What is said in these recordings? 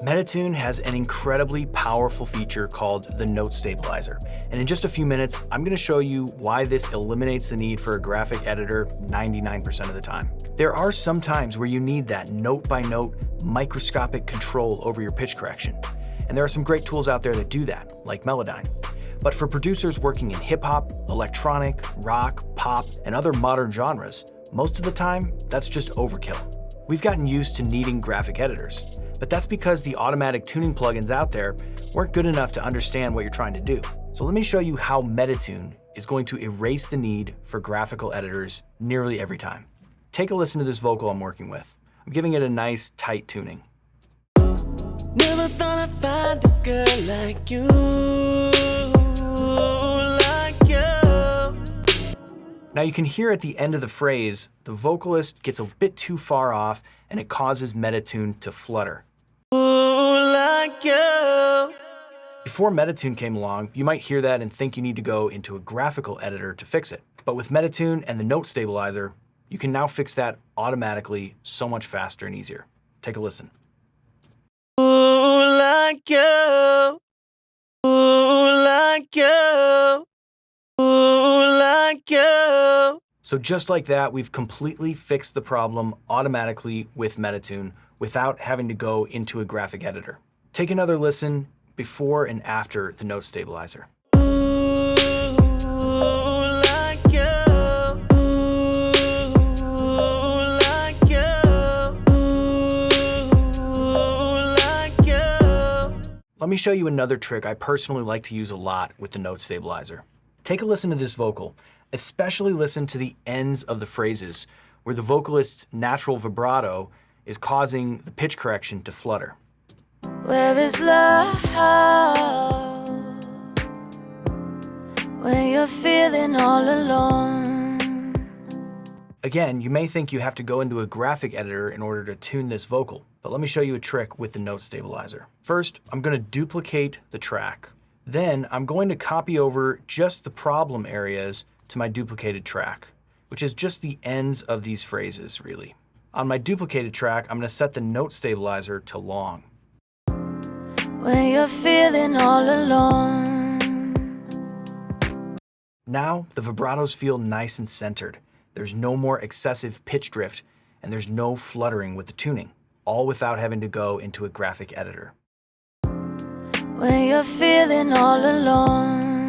MetaTune has an incredibly powerful feature called the note stabilizer. And in just a few minutes, I'm going to show you why this eliminates the need for a graphic editor 99% of the time. There are some times where you need that note-by-note microscopic control over your pitch correction. And there are some great tools out there that do that, like Melodyne. But for producers working in hip-hop, electronic, rock, pop, and other modern genres, most of the time, that's just overkill. We've gotten used to needing graphic editors, but that's because the automatic tuning plugins out there weren't good enough to understand what you're trying to do. So let me show you how MetaTune is going to erase the need for graphical editors nearly every time. Take a listen to this vocal I'm working with. I'm giving it a nice, tight tuning. Never thought I'd find a girl like you, Now you can hear at the end of the phrase, the vocalist gets a bit too far off and it causes MetaTune to flutter. Before MetaTune came along, you might hear that and think you need to go into a graphical editor to fix it. But with MetaTune and the note stabilizer, you can now fix that automatically so much faster and easier. Take a listen. So just like that, we've completely fixed the problem automatically with MetaTune without having to go into a graphic editor. Take another listen before and after the note stabilizer. Let me show you another trick I personally like to use a lot with the note stabilizer. Take a listen to this vocal, especially listen to the ends of the phrases where the vocalist's natural vibrato is causing the pitch correction to flutter. Where is love when you're feeling all alone? Again, you may think you have to go into a graphic editor in order to tune this vocal, but let me show you a trick with the note stabilizer. First, I'm going to duplicate the track. Then I'm going to copy over just the problem areas to my duplicated track, which is just the ends of these phrases, really. On my duplicated track, I'm going to set the note stabilizer to long. When you're feeling all alone. Now, the vibratos feel nice and centered. There's no more excessive pitch drift, and there's no fluttering with the tuning, all without having to go into a graphic editor. When you're feeling all alone.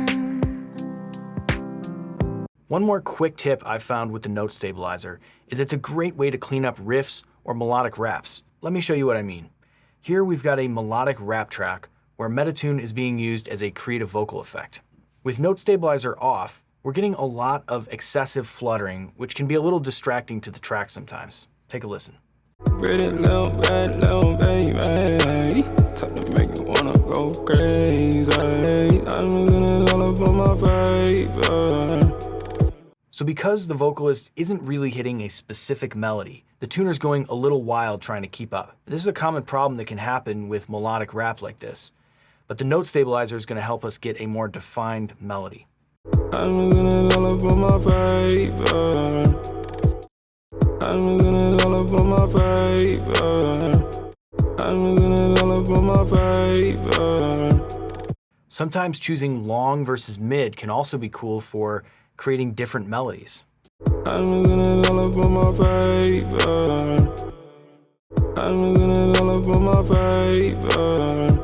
One more quick tip I found with the note stabilizer is it's a great way to clean up riffs or melodic raps. Let me show you what I mean. Here we've got a melodic rap track where MetaTune is being used as a creative vocal effect. With note stabilizer off, we're getting a lot of excessive fluttering, which can be a little distracting to the track sometimes. Take a listen. Pretty little baby, type to make you wanna go crazy. I'm looking all up on my favor. So because the vocalist isn't really hitting a specific melody, the tuner's going a little wild trying to keep up. This is a common problem that can happen with melodic rap like this, but the note stabilizer is going to help us get a more defined melody. I'm looking all up on my favor. I'm looking all up on my favor. I'm looking all up on my favor. Sometimes choosing long versus mid can also be cool for creating different melodies. I'm looking all up on my favor. I'm looking all up on my favor.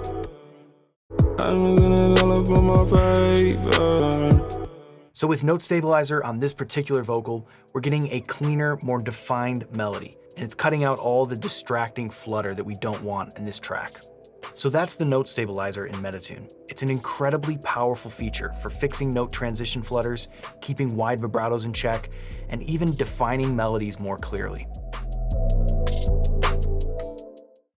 I'm looking all up on my favor. So with note stabilizer on this particular vocal, we're getting a cleaner, more defined melody, and it's cutting out all the distracting flutter that we don't want in this track. So that's the note stabilizer in MetaTune. It's an incredibly powerful feature for fixing note transition flutters, keeping wide vibratos in check, and even defining melodies more clearly.